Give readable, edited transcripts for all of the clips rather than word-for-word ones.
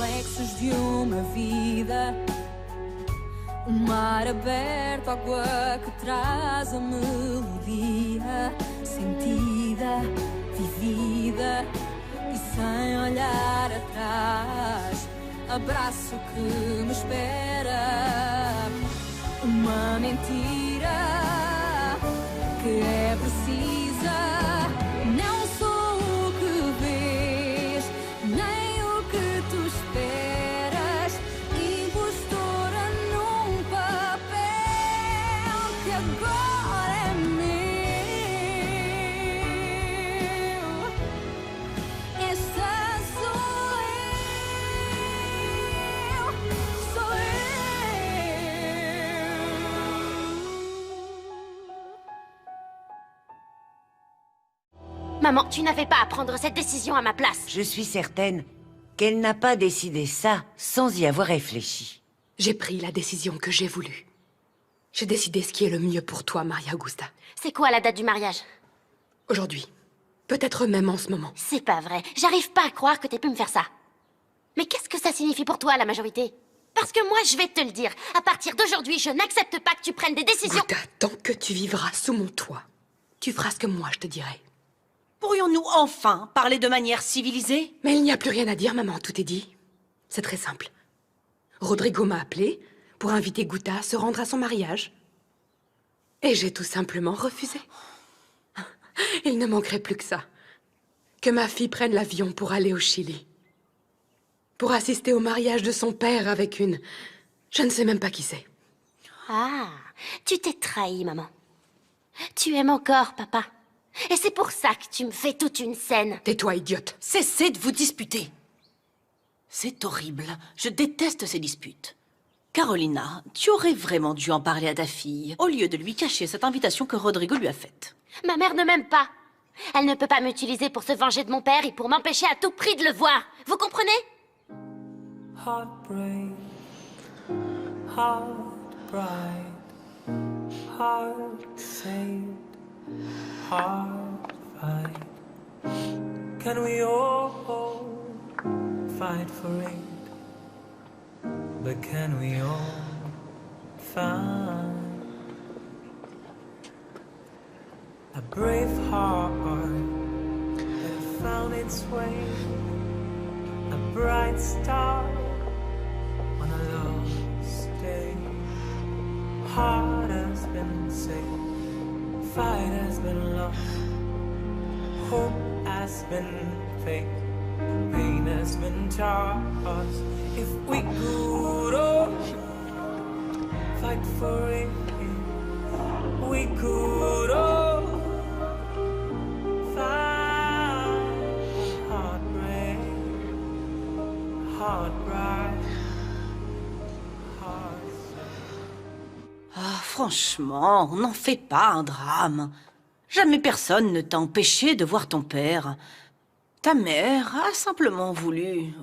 reflexos de uma vida. O mar aberto, água que traz a melodia, sentida, vivida e sem olhar atrás. Abraço que me espera, uma mentira que é precisa. Não sou o que vês, nem o que tu esperas. Impostora num papel que agora é meu. Esta sou eu, sou eu. Maman, tu n'avais pas à prendre cette décision à ma place. Je suis certaine qu'elle n'a pas décidé ça sans y avoir réfléchi. J'ai pris la décision que j'ai voulu. J'ai décidé ce qui est le mieux pour toi, Maria Augusta. C'est quoi la date du mariage? Aujourd'hui. Peut-être même en ce moment. C'est pas vrai. J'arrive pas à croire que t'aies pu me faire ça. Mais qu'est-ce que ça signifie pour toi, la majorité? Parce que moi, je vais te le dire. À partir d'aujourd'hui, je n'accepte pas que tu prennes des décisions... Augusta, tant que tu vivras sous mon toit, tu feras ce que moi je te dirai. Pourrions-nous enfin parler de manière civilisée? Mais il n'y a plus rien à dire, maman, tout est dit. C'est très simple. Rodrigo m'a appelé pour inviter Guta à se rendre à son mariage. Et j'ai tout simplement refusé. Il ne manquerait plus que ça. Que ma fille prenne l'avion pour aller au Chili. Pour assister au mariage de son père avec une... Je ne sais même pas qui c'est. Ah, tu t'es trahi, maman. Tu aimes encore, papa. Et c'est pour ça que tu me fais toute une scène. Tais-toi, idiote. Cessez de vous disputer. C'est horrible. Je déteste ces disputes. Carolina, tu aurais vraiment dû en parler à ta fille, au lieu de lui cacher cette invitation que Rodrigo lui a faite. Ma mère ne m'aime pas. Elle ne peut pas m'utiliser pour se venger de mon père et pour m'empêcher à tout prix de le voir. Vous comprenez? Heartbreak, heart bright, heart saved, heart fight. Can we all fight for it? But can we all find a brave heart that found its way, a bright star on a lost day? Heart has been saved, fight has been lost, hope has been fake, pain has been tossed. If we could all fight for it, we could all find heartbreak, heartbreak, Ah, franchement, n'en fais pas un drame. Jamais personne ne t'a empêché de voir ton père. Ta mère a simplement voulu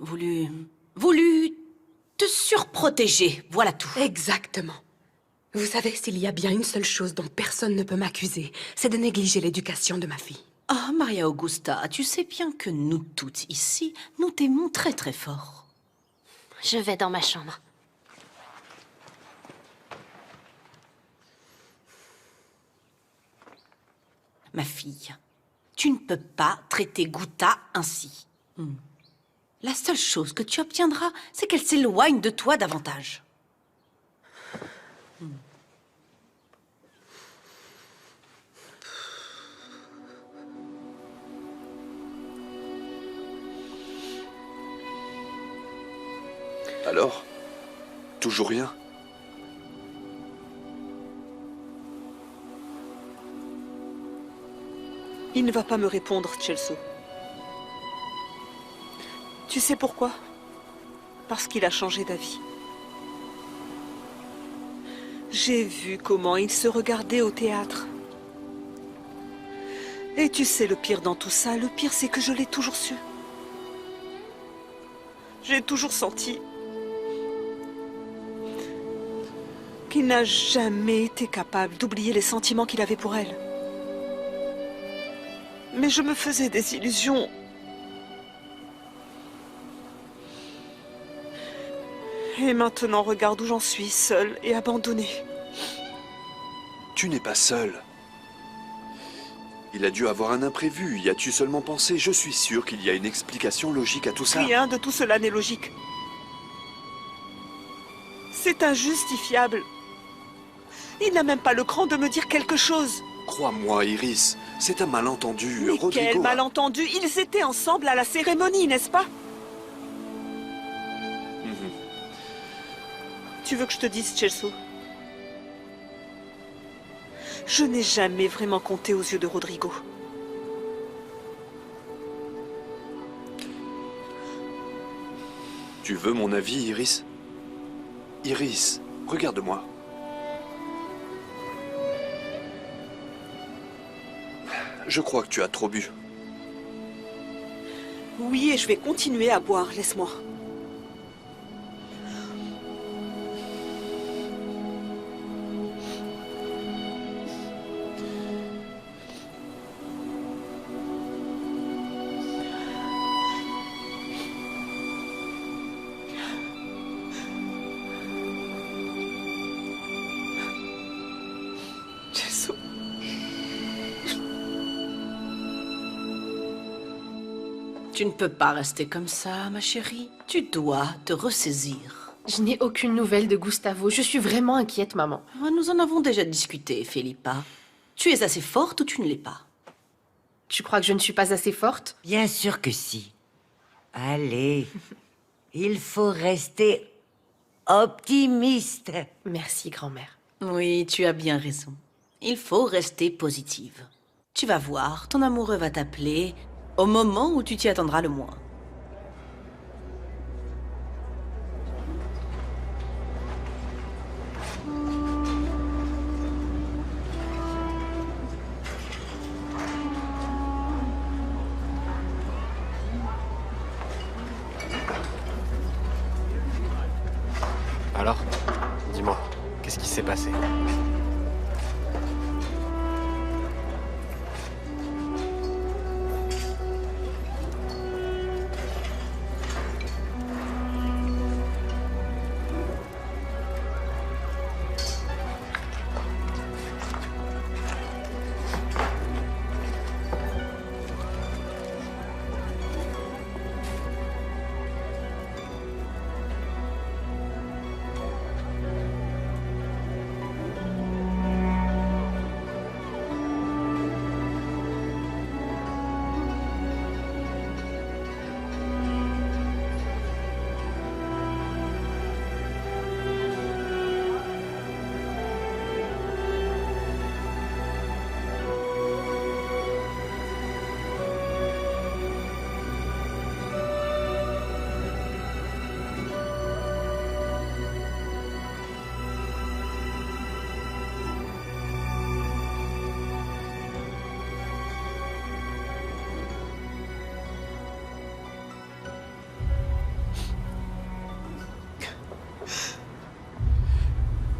te surprotéger, voilà tout. Exactement. Vous savez, s'il y a bien une seule chose dont personne ne peut m'accuser, c'est de négliger l'éducation de ma fille. Ah, Maria Augusta, tu sais bien que nous toutes ici, nous t'aimons très très fort. Je vais dans ma chambre. Ma fille, tu ne peux pas traiter Guta ainsi. La seule chose que tu obtiendras, c'est qu'elle s'éloigne de toi davantage. Alors? Toujours rien? Il ne va pas me répondre, Celso. Tu sais pourquoi? Parce qu'il a changé d'avis. J'ai vu comment il se regardait au théâtre. Et tu sais le pire dans tout ça, le pire c'est que je l'ai toujours su. J'ai toujours senti qu'il n'a jamais été capable d'oublier les sentiments qu'il avait pour elle. Mais je me faisais des illusions. Et maintenant, regarde où j'en suis, seule et abandonnée. Tu n'es pas seule. Il a dû avoir un imprévu. Y as-tu seulement pensé? Je suis sûr qu'il y a une explication logique à tout ça. Rien de tout cela n'est logique. C'est injustifiable. Il n'a même pas le cran de me dire quelque chose. Crois-moi, Iris, c'est un malentendu. Mais Rodrigo quel a- malentendu! Ils étaient ensemble à la cérémonie, n'est-ce pas? Mhm. Tu veux que je te dise, Chelsea? Je n'ai jamais vraiment compté aux yeux de Rodrigo. Tu veux mon avis, Iris? Iris, regarde-moi. Je crois que tu as trop bu. Oui, et je vais continuer à boire, laisse-moi. Chelsea. Tu ne peux pas rester comme ça, ma chérie. Tu dois te ressaisir. Je n'ai aucune nouvelle de Gustavo. Je suis vraiment inquiète, maman. Nous en avons déjà discuté, Philippa. Tu es assez forte ou tu ne l'es pas? Tu crois que je ne suis pas assez forte? Bien sûr que si. Allez, il faut rester optimiste. Merci, grand-mère. Oui, tu as bien raison. Il faut rester positive. Tu vas voir, ton amoureux va t'appeler au moment où tu t'y attendras le moins. Alors, dis-moi, qu'est-ce qui s'est passé?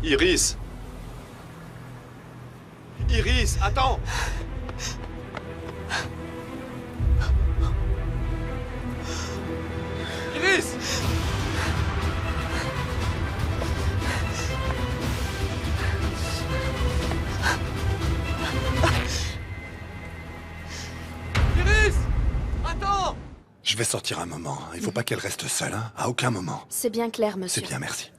Iris! Iris, attends! Iris! Iris! Attends! Je vais sortir un moment. Il faut pas qu'elle reste seule, hein? À aucun moment. C'est bien clair, monsieur. C'est bien, merci.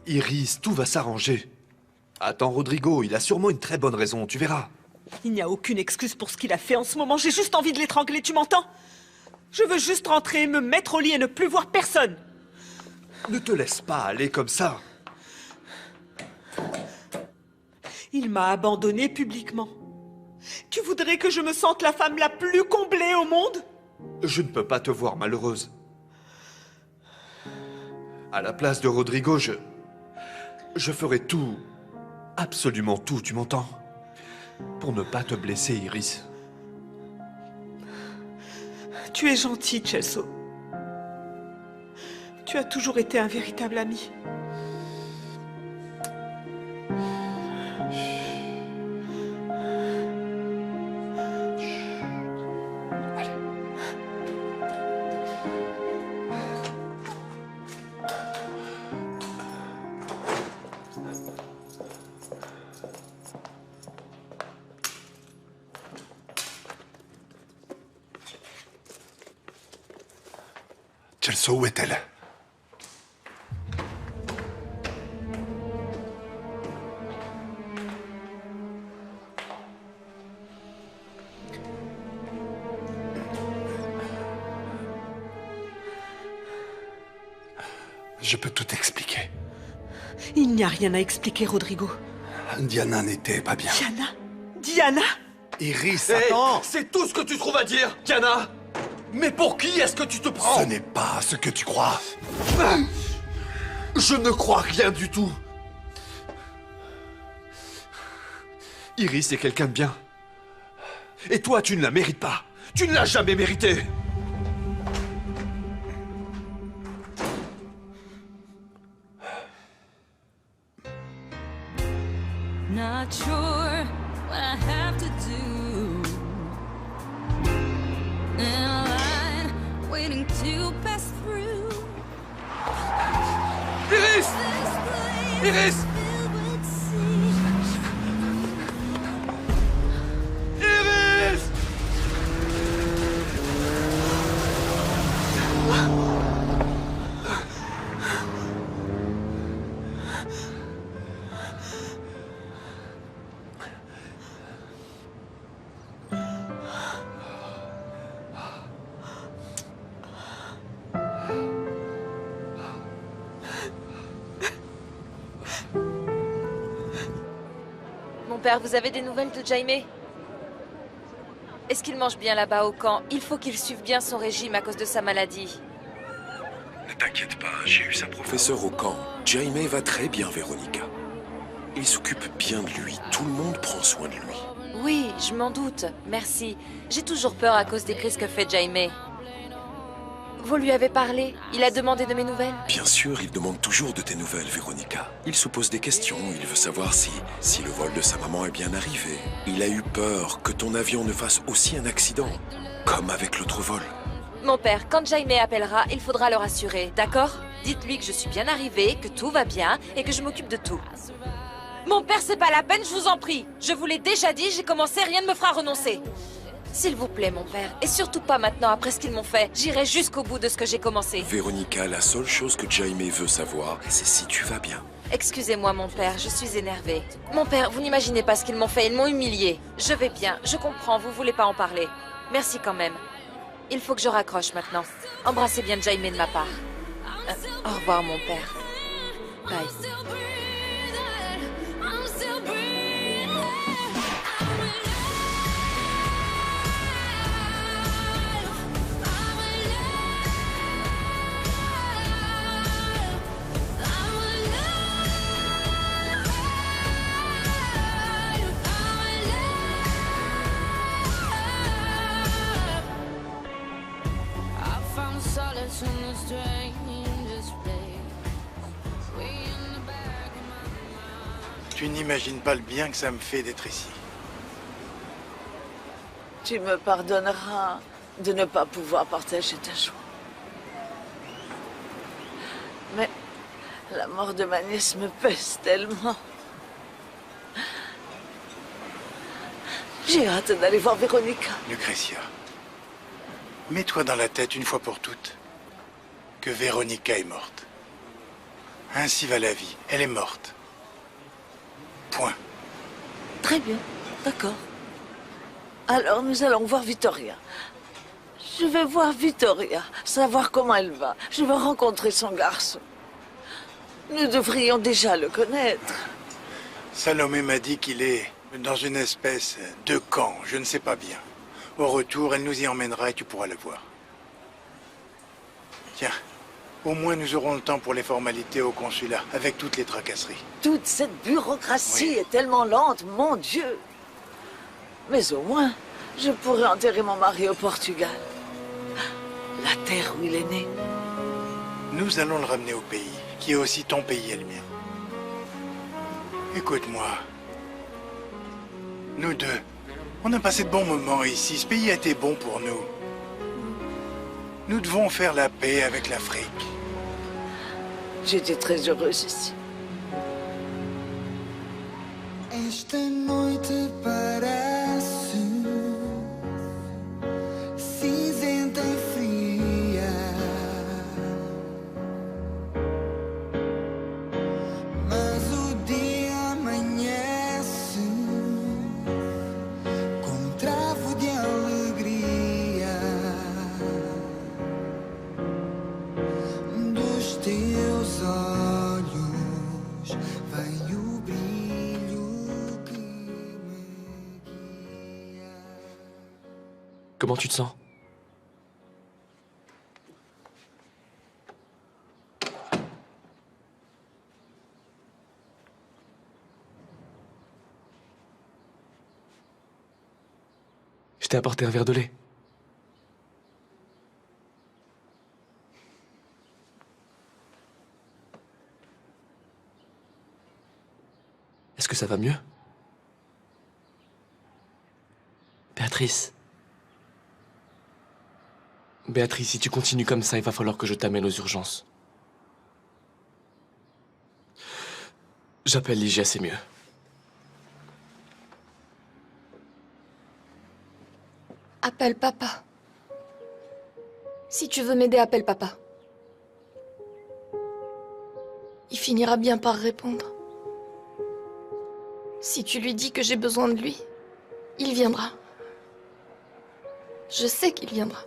Iris, tout va s'arranger. Attends, Rodrigo, il a sûrement une très bonne raison, tu verras. Il n'y a aucune excuse pour ce qu'il a fait en ce moment. J'ai juste envie de l'étrangler, tu m'entends? Je veux juste rentrer, me mettre au lit et ne plus voir personne. Ne te laisse pas aller comme ça. Il m'a abandonnée publiquement. Tu voudrais que je me sente la femme la plus comblée au monde? Je ne peux pas te voir malheureuse. À la place de Rodrigo, je ferai tout, absolument tout, tu m'entends? Pour ne pas te blesser, Iris. Tu es gentil, Celso. Tu as toujours été un véritable ami. Celso, où est-elle? Je peux tout expliquer. Il n'y a rien à expliquer, Rodrigo. Diana n'était pas bien. Diana? Diana? Iris, Hey, attends! c'est tout ce que tu trouves à dire, Diana? Mais pour qui est-ce que tu te prends? Ce n'est pas ce que tu crois. Je ne crois rien du tout. Iris est quelqu'un de bien. Et toi, tu ne la mérites pas. Tu ne l'as jamais méritée. Not sure what I have to do. In a line, waiting to pass through. Iris! Iris! Iris! Mon père, vous avez des nouvelles de Jaime? Est-ce qu'il mange bien là-bas au camp? Il faut qu'il suive bien son régime à cause de sa maladie. Ne t'inquiète pas, j'ai eu sa professeure au camp. Jaime va très bien, Véronica. Il s'occupe bien de lui, tout le monde prend soin de lui. Oui, je m'en doute, merci. J'ai toujours peur à cause des crises que fait Jaime. Vous lui avez parlé? Il a demandé de mes nouvelles? Bien sûr, il demande toujours de tes nouvelles, Véronica. Il se pose des questions, il veut savoir si le vol de sa maman est bien arrivé. Il a eu peur que ton avion ne fasse aussi un accident, comme avec l'autre vol. Mon père, quand Jaime appellera, il faudra le rassurer, d'accord? Dites-lui que je suis bien arrivée, que tout va bien et que je m'occupe de tout. Mon père, c'est pas la peine, je vous en prie. Je vous l'ai déjà dit, j'ai commencé, rien ne me fera renoncer. S'il vous plaît, mon père, et surtout pas maintenant après ce qu'ils m'ont fait. J'irai jusqu'au bout de ce que j'ai commencé. Véronica, la seule chose que Jaime veut savoir, c'est si tu vas bien. Excusez-moi, mon père, je suis énervée. Mon père, vous n'imaginez pas ce qu'ils m'ont fait, ils m'ont humiliée. Je vais bien, je comprends, vous voulez pas en parler. Merci quand même. Il faut que je raccroche maintenant. Embrassez bien Jaime de ma part. Au revoir, mon père. Bye. Tu n'imagines pas le bien que ça me fait d'être ici. Tu me pardonneras de ne pas pouvoir partager ta joie. Mais la mort de ma nièce me pèse tellement. J'ai hâte d'aller voir Véronica. Lucretia, mets-toi dans la tête une fois pour toutes que Véronica est morte. Ainsi va la vie. Elle est morte. Point. Très bien, d'accord. Alors nous allons voir Vittoria. Je vais voir Vittoria, savoir comment elle va. Je veux rencontrer son garçon. Nous devrions déjà le connaître. Salomé m'a dit qu'il est dans une espèce de camp, je ne sais pas bien. Au retour, elle nous y emmènera et tu pourras le voir. Tiens, au moins nous aurons le temps pour les formalités au consulat, avec toutes les tracasseries. Toute cette bureaucratie est tellement lente, mon Dieu. Mais au moins, je pourrai enterrer mon mari au Portugal. La terre où il est né. Nous allons le ramener au pays, qui est aussi ton pays et le mien. Écoute-moi. Nous deux, on a passé de bons moments ici. Ce pays a été bon pour nous. Nous devons faire la paix avec l'Afrique. J'étais très heureuse ici. Esta noite parece cinzenta e fria, mas o dia amanhece com um travo de alegria dos teus olhos. Vem o brilho. Comment tu te sens? Je t'ai apporté un verre de lait. Est-ce que ça va mieux? Béatrice. Béatrice, si tu continues comme ça, il va falloir que je t'amène aux urgences. J'appelle Ligia, c'est mieux. Appelle papa. Si tu veux m'aider, appelle papa. Il finira bien par répondre. Si tu lui dis que j'ai besoin de lui, il viendra. Je sais qu'il viendra.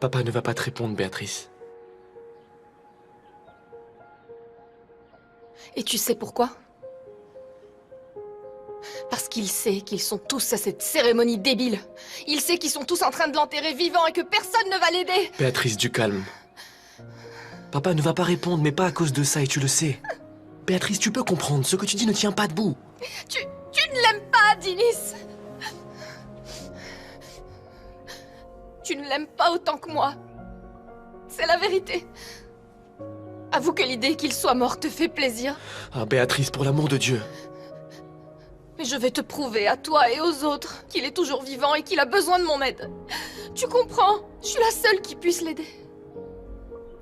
Papa ne va pas te répondre, Béatrice. Et tu sais pourquoi? Parce qu'il sait qu'ils sont tous à cette cérémonie débile. Il sait qu'ils sont tous en train de l'enterrer vivant et que personne ne va l'aider. Béatrice, du calme. Papa ne va pas répondre, mais pas à cause de ça, et tu le sais. Béatrice, tu peux comprendre, ce que tu dis ne tient pas debout. Tu ne l'aimes pas, Dinis. Tu ne l'aimes pas autant que moi. C'est la vérité. Avoue que l'idée qu'il soit mort te fait plaisir. Ah, Béatrice, pour l'amour de Dieu. Mais je vais te prouver à toi et aux autres qu'il est toujours vivant et qu'il a besoin de mon aide. Tu comprends? Je suis la seule qui puisse l'aider.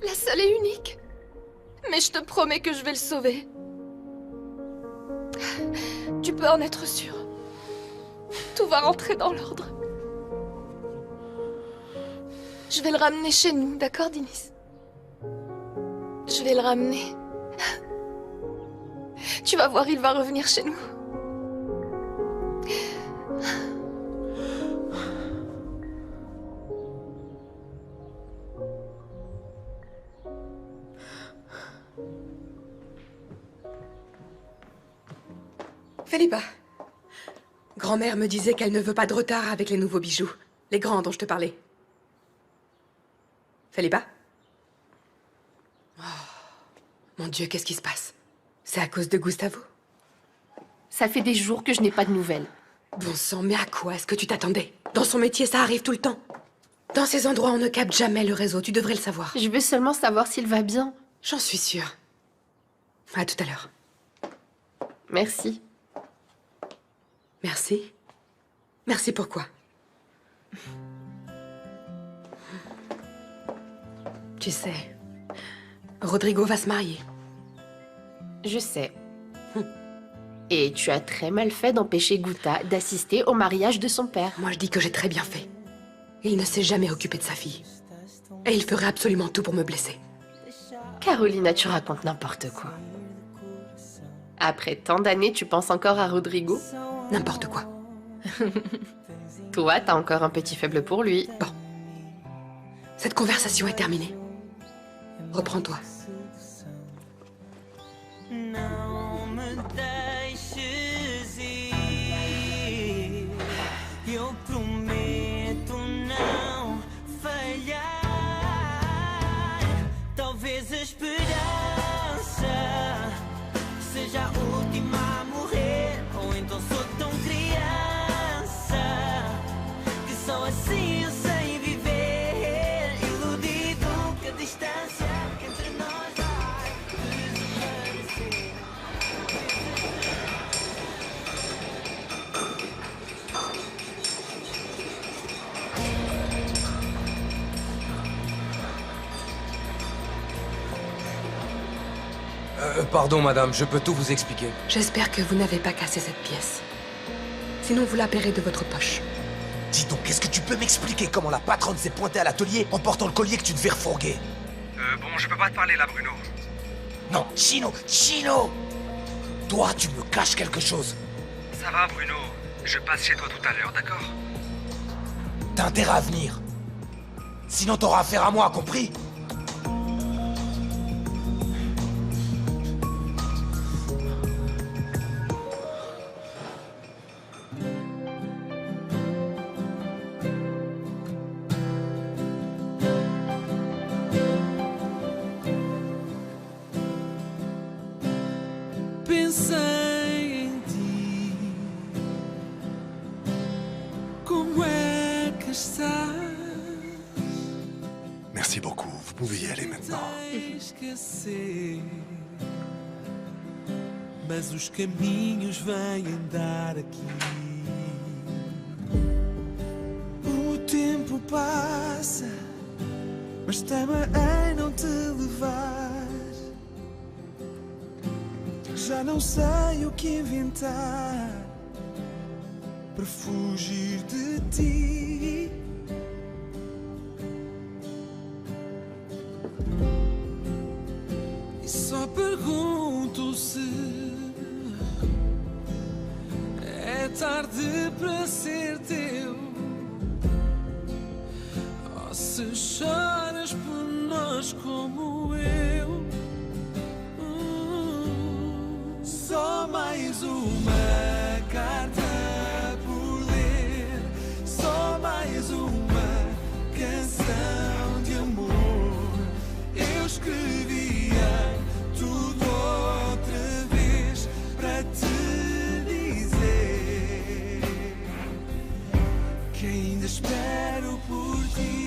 La seule et unique. Mais je te promets que je vais le sauver. Tu peux en être sûr. Tout va rentrer dans l'ordre. Je vais le ramener chez nous, d'accord, Dinis? Je vais le ramener. Tu vas voir, il va revenir chez nous. Felipa, grand-mère me disait qu'elle ne veut pas de retard avec les nouveaux bijoux. Les grands dont je te parlais. Felipa? Oh, mon Dieu, qu'est-ce qui se passe? C'est à cause de Gustavo? Ça fait des jours que je n'ai pas de nouvelles. Bon sang, mais à quoi est-ce que tu t'attendais? Dans son métier, ça arrive tout le temps. Dans ces endroits, on ne capte jamais le réseau, tu devrais le savoir. Je veux seulement savoir s'il va bien. J'en suis sûre. À tout à l'heure. Merci. Merci. Merci pourquoi? Tu sais, Rodrigo va se marier. Je sais. Et tu as très mal fait d'empêcher Guta d'assister au mariage de son père. Moi, je dis que j'ai très bien fait. Il ne s'est jamais occupé de sa fille. Et il ferait absolument tout pour me blesser. Carolina, tu racontes n'importe quoi. Après tant d'années, tu penses encore à Rodrigo? N'importe quoi. Toi, t'as encore un petit faible pour lui. Bon. Cette conversation est terminée. Reprends-toi. Não me deixes ir. Eu prometo não falhar. Talvez a esperança seja a última a morrer. Ou então sou tão criança que só assim eu sei viver. Iludido que a distância entre nós vai desaparecer. Pardon, madame, je peux tout vous expliquer. J'espère que vous n'avez pas cassé cette pièce. Sinon, vous la paierez de votre poche. Dis donc, est-ce que tu peux m'expliquer comment la patronne s'est pointée à l'atelier en portant le collier que tu devais refourguer? Bon, je peux pas te parler là, Bruno. Non, Chino, Chino! Toi, tu me caches quelque chose. Ça va, Bruno. Je passe chez toi tout à l'heure, d'accord? T'as intérêt à venir. Sinon, t'auras affaire à moi, compris? Pensei em ti. Como é que estás? Merci beaucoup. Vous pouvez y aller maintenant. Esquecer. Mas os caminhos vêm dar aqui. O tempo passa, mas tema em não te levar. Já não sei o que inventar para fugir de ti. E só pergunto se é tarde para ser teu, ou se choras por nós como eu. Só mais uma carta por ler, só mais uma canção de amor. Eu escrevia tudo outra vez para te dizer que ainda espero por ti.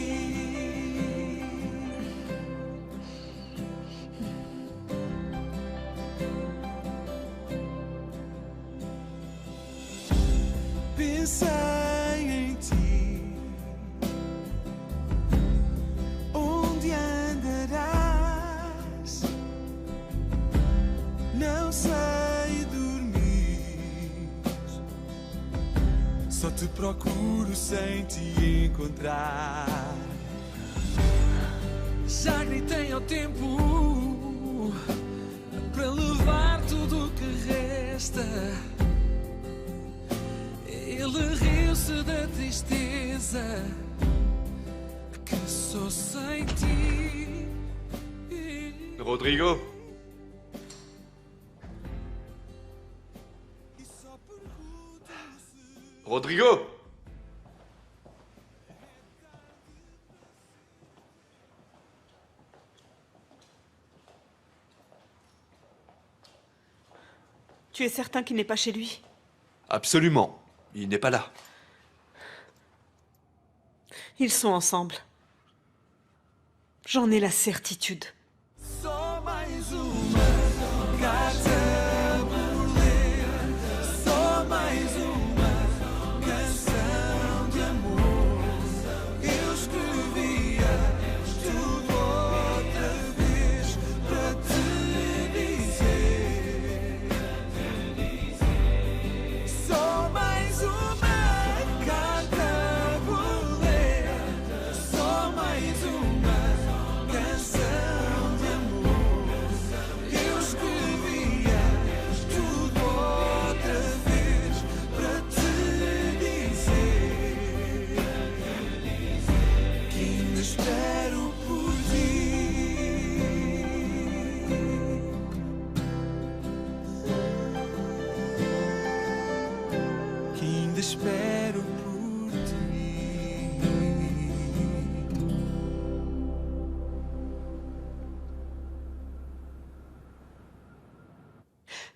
Pensei em ti. Onde andarás? Não sei dormir. Só te procuro sem te encontrar. Já gritei ao tempo para levar tudo o que resta. Ele riu-se da tristeza que só sem ti. Rodrigo? Rodrigo? Tu es certain qu'il n'est pas chez lui? Absolument. Il n'est pas là. Ils sont ensemble. J'en ai la certitude. Só mais uma carta por ler, só mais uma canção de amor. Eu escrevia tudo outra vez para te dizer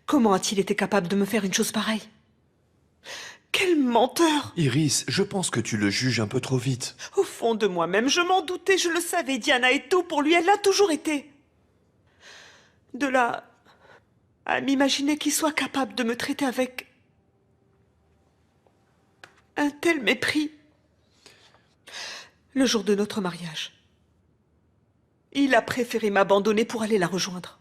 Comment a-t-il été capable de me faire une chose pareille? Quel menteur! Iris, je pense que tu le juges un peu trop vite. Au fond de moi-même, je m'en doutais, je le savais. Diana est tout pour lui, elle l'a toujours été. De là à m'imaginer qu'il soit capable de me traiter avec un tel mépris. Le jour de notre mariage, il a préféré m'abandonner pour aller la rejoindre.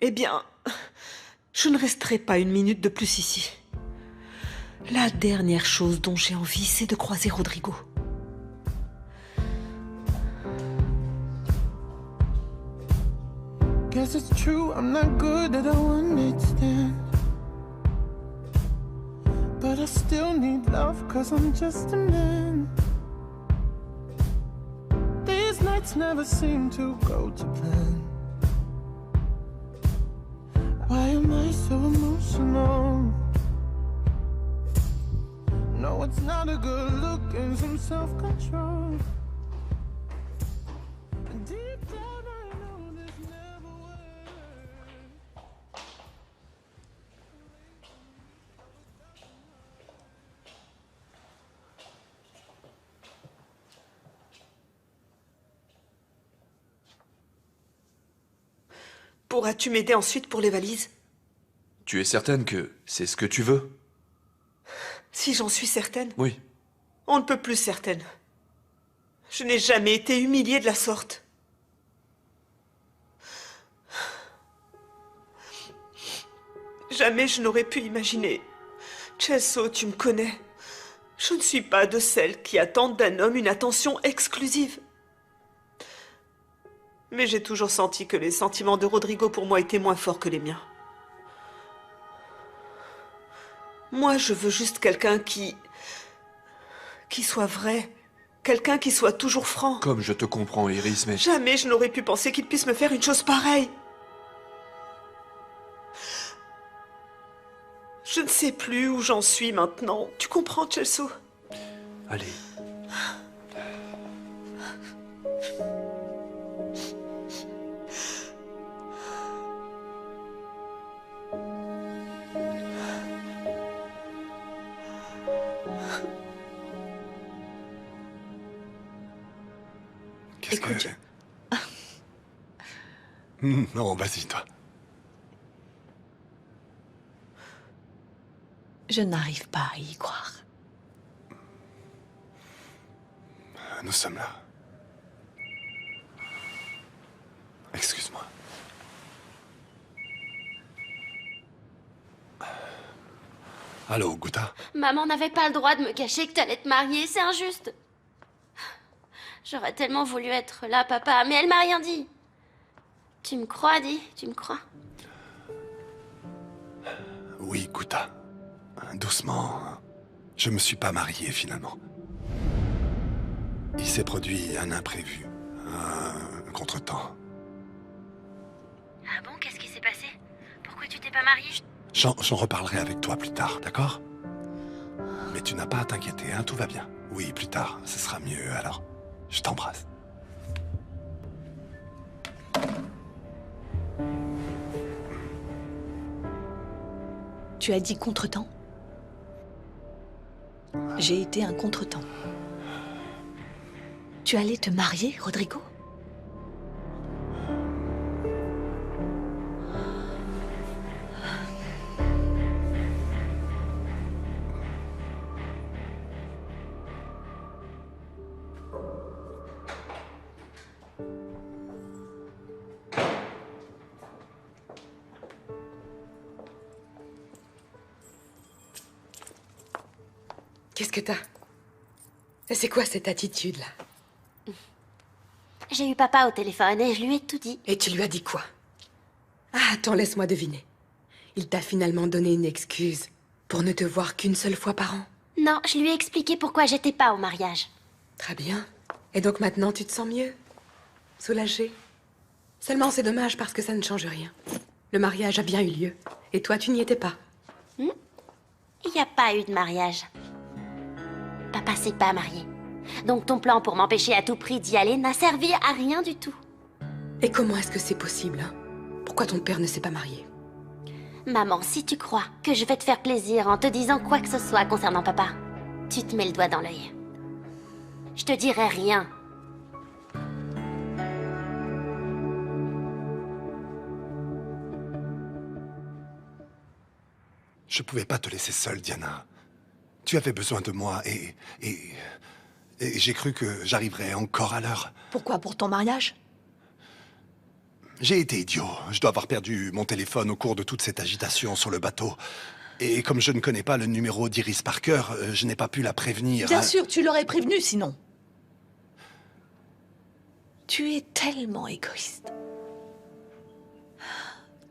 Eh bien, je ne resterai pas une minute de plus ici. La dernière chose dont j'ai envie, c'est de croiser Rodrigo. Guess it's true, I'm not good at a one-night stand. But I still need love, cause I'm just a man. These nights never seem to go to plan. Why am I so emotional? No, it's not a good look and some self-control. Deep down I know this never works. Pourras-tu m'aider ensuite pour les valises? Tu es certaine que c'est ce que tu veux? Si j'en suis certaine? Oui. On ne peut plus certaine. Je n'ai jamais été humiliée de la sorte. Jamais je n'aurais pu imaginer. Celso, tu me connais. Je ne suis pas de celles qui attendent d'un homme une attention exclusive. Mais j'ai toujours senti que les sentiments de Rodrigo pour moi étaient moins forts que les miens. Moi, je veux juste quelqu'un qui soit vrai. Quelqu'un qui soit toujours franc. Comme je te comprends, Iris, mais... Jamais je n'aurais pu penser qu'il puisse me faire une chose pareille. Je ne sais plus où j'en suis maintenant. Tu comprends, Celso? Allez. Écoute, non, vas-y, toi. Je n'arrive pas à y croire. Nous sommes là. Excuse-moi. Allô, Gouta? Maman n'avait pas le droit de me cacher que t'allais te marier, c'est injuste. J'aurais tellement voulu être là, papa, mais elle m'a rien dit. Tu me crois, dis, tu me crois? Oui, Gouta. Doucement. Je me suis pas marié, finalement. Il s'est produit un imprévu. Un contretemps. Ah bon, qu'est-ce qui s'est passé? Pourquoi tu t'es pas marié? J'en reparlerai avec toi plus tard, d'accord? Mais tu n'as pas à t'inquiéter, hein, tout va bien. Oui, plus tard, ce sera mieux, alors. Je t'embrasse. Tu as dit contretemps? J'ai été un contretemps. Tu allais te marier, Rodrigo? Qu'est-ce que t'as? C'est quoi cette attitude-là? J'ai eu papa au téléphone et je lui ai tout dit. Et tu lui as dit quoi? Ah, attends, laisse-moi deviner. Il t'a finalement donné une excuse pour ne te voir qu'une seule fois par an? Non, je lui ai expliqué pourquoi j'étais pas au mariage. Très bien. Et donc maintenant, tu te sens mieux? Soulagée? Seulement, c'est dommage parce que ça ne change rien. Le mariage a bien eu lieu. Et toi, tu n'y étais pas. Il n'y a pas eu de mariage. Papa s'est pas marié. Donc ton plan pour m'empêcher à tout prix d'y aller n'a servi à rien du tout. Et comment est-ce que c'est possible, hein? Pourquoi ton père ne s'est pas marié? Maman, si tu crois que je vais te faire plaisir en te disant quoi que ce soit concernant papa, tu te mets le doigt dans l'œil. Je te dirai rien. Je pouvais pas te laisser seule, Diana. Tu avais besoin de moi et j'ai cru que j'arriverais encore à l'heure. Pourquoi? Pour ton mariage? J'ai été idiot. Je dois avoir perdu mon téléphone au cours de toute cette agitation sur le bateau. Et comme je ne connais pas le numéro d'Iris Parker, je n'ai pas pu la prévenir. Bien sûr, tu l'aurais prévenu sinon. Tu es tellement égoïste.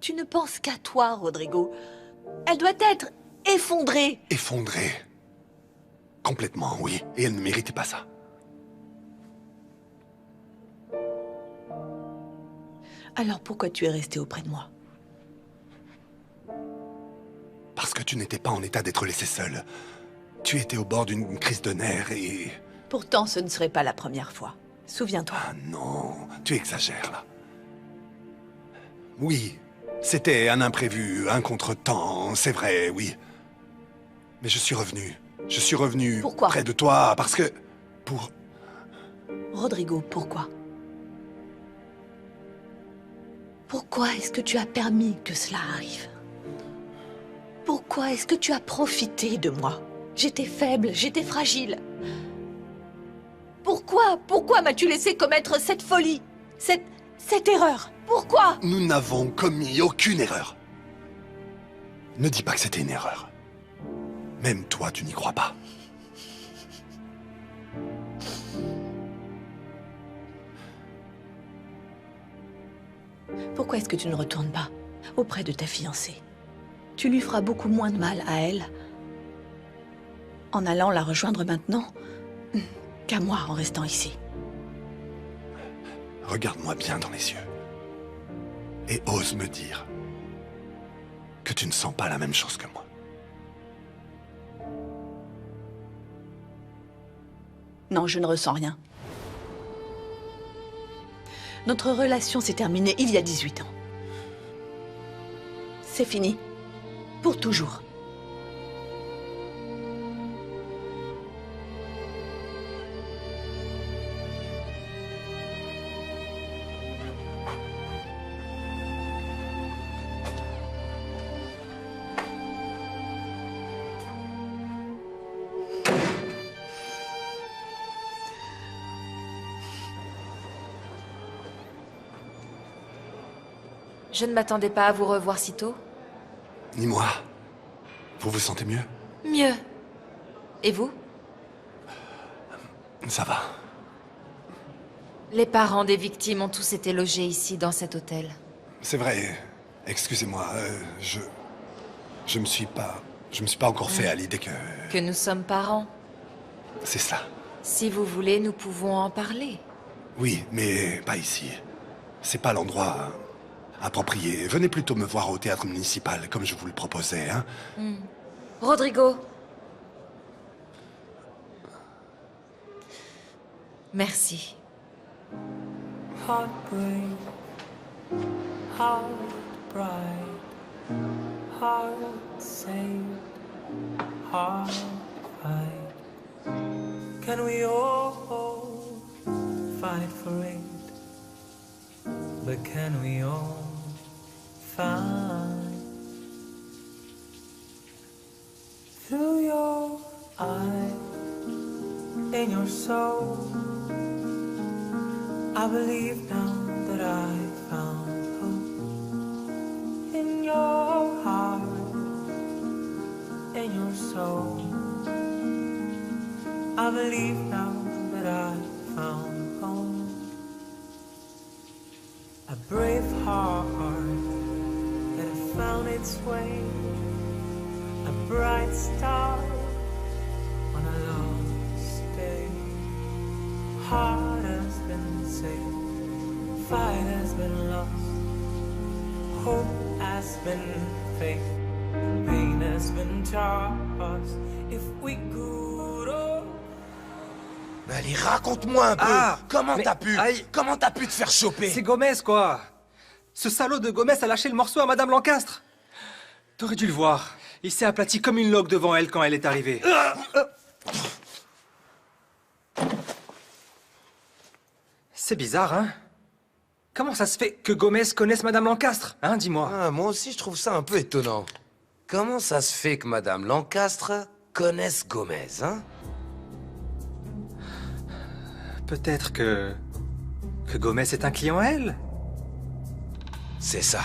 Tu ne penses qu'à toi, Rodrigo. Elle doit être effondrée. Effondrée. Complètement, oui. Et elle ne méritait pas ça. Alors pourquoi tu es resté auprès de moi? Parce que tu n'étais pas en état d'être laissé seul. Tu étais au bord d'une crise de nerfs et... Pourtant, ce ne serait pas la première fois. Souviens-toi. Ah non, tu exagères là. Oui, c'était un imprévu, un contretemps, c'est vrai, oui. Mais je suis revenu. Je suis revenu Pourquoi? près de toi parce que... Rodrigo, pourquoi? Pourquoi est-ce que tu as permis que cela arrive? Pourquoi est-ce que tu as profité de moi? J'étais faible, j'étais fragile. Pourquoi m'as-tu laissé commettre cette folie? Cette erreur? Pourquoi? Nous n'avons commis aucune erreur. Ne dis pas que c'était une erreur. Même toi, tu n'y crois pas. Pourquoi est-ce que tu ne retournes pas auprès de ta fiancée? Tu lui feras beaucoup moins de mal à elle en allant la rejoindre maintenant qu'à moi en restant ici. Regarde-moi bien dans les yeux. Et ose me dire que tu ne sens pas la même chose que moi. Non, je ne ressens rien. Notre relation s'est terminée il y a 18 ans. C'est fini. Pour toujours. Je ne m'attendais pas à vous revoir si tôt. Ni moi. Vous vous sentez mieux? Mieux. Et vous? Ça va. Les parents des victimes ont tous été logés ici, dans cet hôtel. C'est vrai. Excusez-moi. Je me suis pas encore fait à l'idée que... Que nous sommes parents. C'est ça. Si vous voulez, nous pouvons en parler. Oui, mais pas ici. C'est pas l'endroit approprié. Venez plutôt me voir au théâtre municipal, comme je vous le proposais, hein. Rodrigo. Merci. Heartbreak, heart bright, heart saved, heart fight. Can we all fight for it? But can we all find through your eyes, in your soul? I believe now that I found hope in your heart, in your soul. I believe now that I found home. A brave heart that has found its way, a bright star on a lost day. Heart has been saved, fight has been lost, hope has been fake, pain has been tossed. If we could all Allez, raconte-moi un peu. Comment t'as pu te faire choper? C'est Gomez, quoi. Ce salaud de Gomez a lâché le morceau à Madame Lancastre. T'aurais dû le voir. Il s'est aplati comme une log devant elle quand elle est arrivée. C'est bizarre, hein? Comment ça se fait que Gomez connaisse Madame Lancastre, hein, dis-moi? Moi aussi, je trouve ça un peu étonnant. Comment ça se fait que Madame Lancastre connaisse Gomez, hein? Peut-être que Gomez est un client à elle? C'est ça.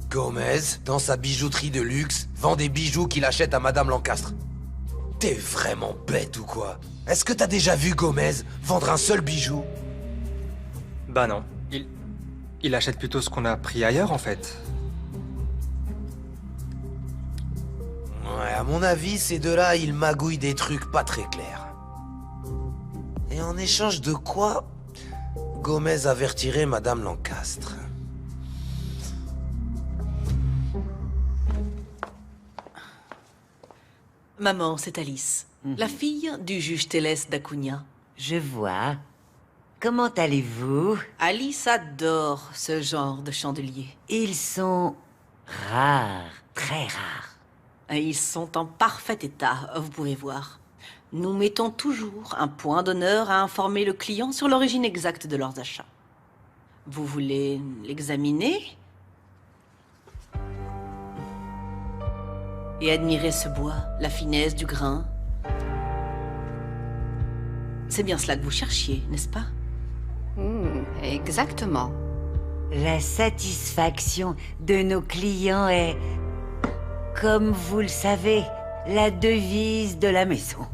Gomez, dans sa bijouterie de luxe, vend des bijoux qu'il achète à Madame Lancastre. T'es vraiment bête ou quoi? Est-ce que t'as déjà vu Gomez vendre un seul bijou? Bah non. Il achète plutôt ce qu'on a pris ailleurs, en fait. Ouais, à mon avis, ces deux-là, ils magouillent des trucs pas très clairs. Et en échange de quoi, Gomez avertirait Madame Lancastre. Maman, c'est Alice, la fille du juge Télès d'Acunha. Je vois. Comment allez-vous? Alice adore ce genre de chandelier. Ils sont rares, très rares. Ils sont en parfait état, vous pouvez voir. Nous mettons toujours un point d'honneur à informer le client sur l'origine exacte de leurs achats. Vous voulez l'examiner? Et admirer ce bois, la finesse du grain. C'est bien cela que vous cherchiez, n'est-ce pas? Exactement. La satisfaction de nos clients est, comme vous le savez, la devise de la maison.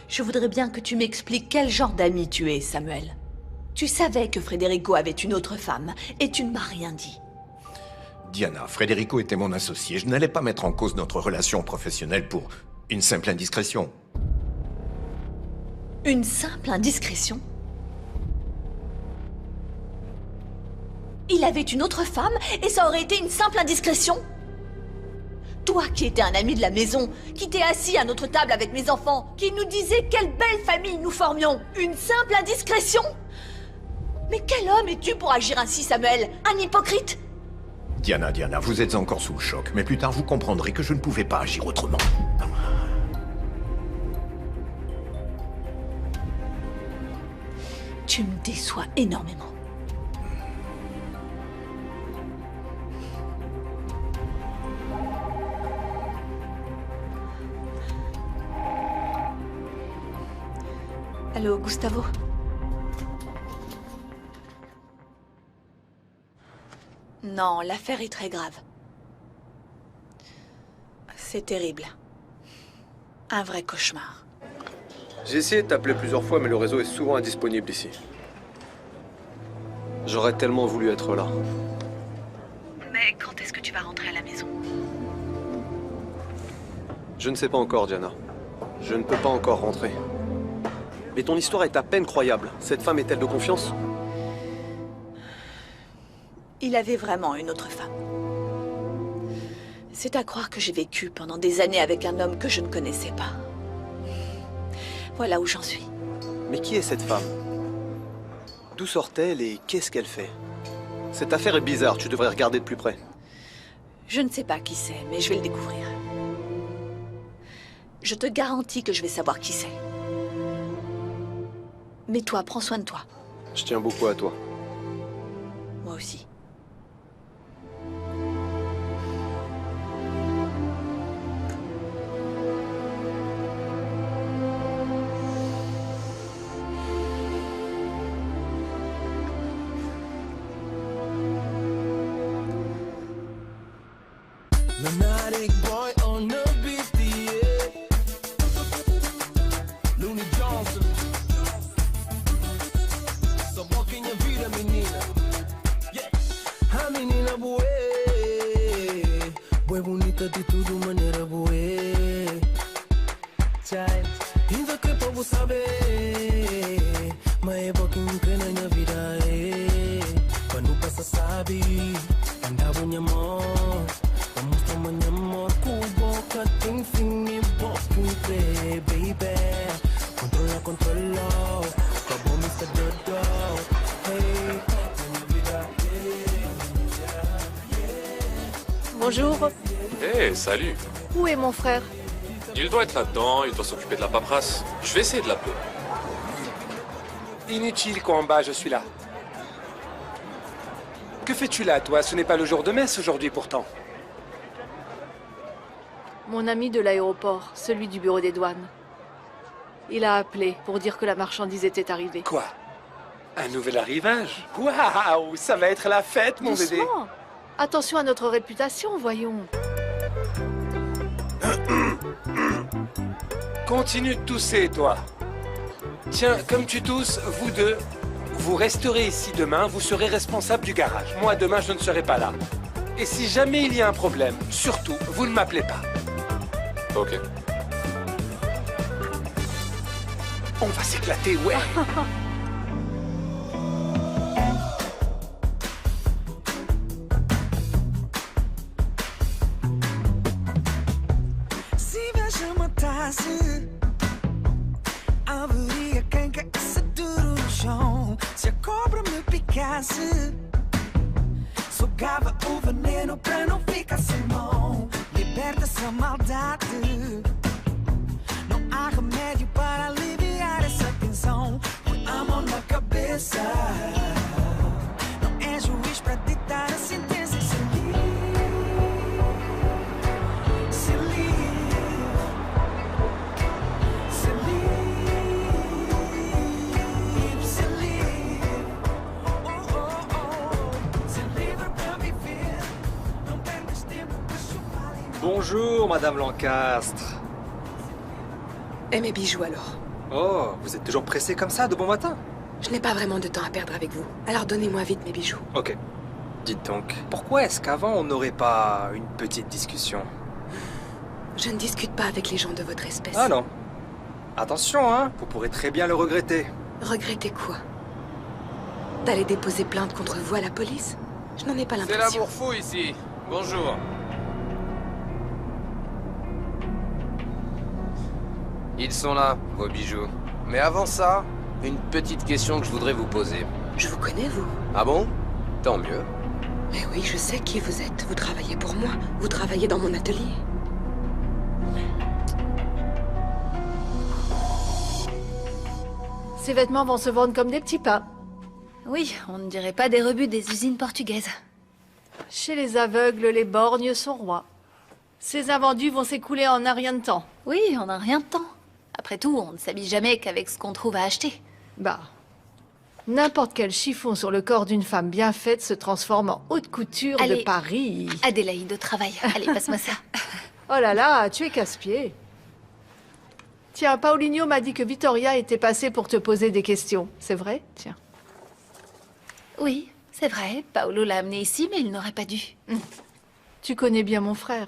Je voudrais bien que tu m'expliques quel genre d'ami tu es, Samuel. Tu savais que Federico avait une autre femme, et tu ne m'as rien dit. Diana, Federico était mon associé. Je n'allais pas mettre en cause notre relation professionnelle pour une simple indiscrétion. Une simple indiscrétion? Il avait une autre femme, et ça aurait été une simple indiscrétion? Toi qui étais un ami de la maison, qui t'es assis à notre table avec mes enfants, qui nous disait quelle belle famille nous formions, une simple indiscrétion? Mais quel homme es-tu pour agir ainsi, Samuel? Un hypocrite? Diana, vous êtes encore sous le choc, mais plus tard vous comprendrez que je ne pouvais pas agir autrement. Tu me déçois énormément. Allô, Gustavo? Non, l'affaire est très grave. C'est terrible. Un vrai cauchemar. J'ai essayé de t'appeler plusieurs fois, mais le réseau est souvent indisponible ici. J'aurais tellement voulu être là. Mais quand est-ce que tu vas rentrer à la maison? Je ne sais pas encore, Diana. Je ne peux pas encore rentrer. Mais ton histoire est à peine croyable. Cette femme est-elle de confiance? Il avait vraiment une autre femme. C'est à croire que j'ai vécu pendant des années avec un homme que je ne connaissais pas. Voilà où j'en suis. Mais qui est cette femme? D'où sort-elle et qu'est-ce qu'elle fait? Cette affaire est bizarre, tu devrais regarder de plus près. Je ne sais pas qui c'est, mais je vais le découvrir. Je te garantis que je vais savoir qui c'est. Mais toi, prends soin de toi. Je tiens beaucoup à toi. Moi aussi. Nomadic boy on the beat, yeah. Looney Johnson. child. Ainda que povo saber, mas é pouquinho que na minha vida é. Quando passa sabe, andava minha mão. Vamos tomar minha amor com boca tem fim e pouquinho crê, baby. Controla, controla, acabou Mr. Dodo. Hey, minha vida Bonjour. Hé, salut. Où est mon frère? Il doit être là-dedans, il doit s'occuper de la paperasse. Je vais essayer de l'appeler. Inutile, Kwamba, je suis là. Que fais-tu là, toi? Ce n'est pas le jour de messe aujourd'hui, pourtant. Mon ami de l'aéroport, celui du bureau des douanes. Il a appelé pour dire que la marchandise était arrivée. Quoi? Un nouvel arrivage? Waouh, ça va être la fête, mon bébé. Doucement. Attention à notre réputation, voyons. Continue de tousser, toi. Tiens, comme tu tousses, vous deux, vous resterez ici demain, vous serez responsable du garage. Moi, demain, je ne serai pas là. Et si jamais il y a un problème, surtout, vous ne m'appelez pas. Ok. On va s'éclater, ouais. Se veja matasse, haveria quem caísse duro no chão. Se a cobra me picasse, sugava o veneno pra não ficar sem mão. Liberta essa maldade, não há remédio para aliviar essa tensão. Põe a mão na cabeça, não é juiz pra ditar a sentença e se livre, se livre, se livre, se livre, oh, oh, oh, se livre pra viver, não perdas tempo pra chupar. Bonjour, Madame Lancastre. Et mes bijoux alors? Oh, vous êtes toujours pressée comme ça de bon matin? Je n'ai pas vraiment de temps à perdre avec vous. Alors donnez-moi vite mes bijoux. Ok. Dites donc, pourquoi est-ce qu'avant on n'aurait pas une petite discussion? Je ne discute pas avec les gens de votre espèce. Ah non. Attention, hein, vous pourrez très bien le regretter. Regrettez quoi? D'aller déposer plainte contre vous à la police? Je n'en ai pas C'est l'impression. l'amour fou ici. Bonjour. Ils sont là, vos bijoux. Mais avant ça, une petite question que je voudrais vous poser. Je vous connais, vous? Ah bon? Tant mieux. Mais oui, je sais qui vous êtes. Vous travaillez pour moi. Vous travaillez dans mon atelier. Ces vêtements vont se vendre comme des petits pains. Oui, on ne dirait pas des rebuts des usines portugaises. Chez les aveugles, les borgnes sont rois. Ces invendus vont s'écouler en un rien de temps. Oui, en un rien de temps. Après tout, on ne s'habille jamais qu'avec ce qu'on trouve à acheter. Bah, n'importe quel chiffon sur le corps d'une femme bien faite se transforme en haute couture de Allez, Paris. Adélaïde au travail. Allez, passe-moi ça. Oh là là, tu es casse-pied. Tiens, Paulinho m'a dit que Vittoria était passée pour te poser des questions. C'est vrai? Tiens. Oui, c'est vrai. Paolo l'a amené ici, mais il n'aurait pas dû. Tu connais bien mon frère.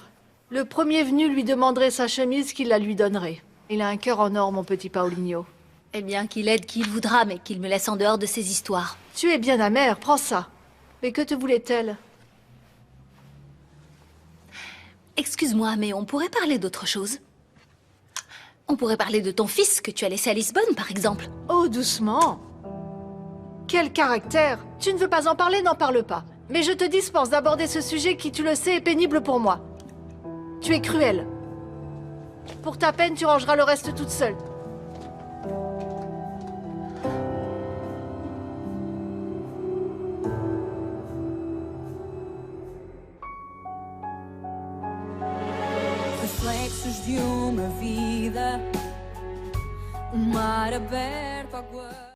Le premier venu lui demanderait sa chemise qu'il la lui donnerait. Il a un cœur en or, mon petit Paulinho. Eh bien, qu'il aide qui il voudra, mais qu'il me laisse en dehors de ses histoires. Tu es bien amère, prends ça. Mais que te voulait-elle? Excuse-moi, mais on pourrait parler d'autre chose. On pourrait parler de ton fils que tu as laissé à Lisbonne, par exemple. Oh, doucement. Quel caractère! Tu ne veux pas en parler, n'en parle pas. Mais je te dispense d'aborder ce sujet qui, tu le sais, est pénible pour moi. Tu es cruel. Pour ta peine, tu rangeras le reste toute seule. Reflexos de uma vida, um mar aberto, água.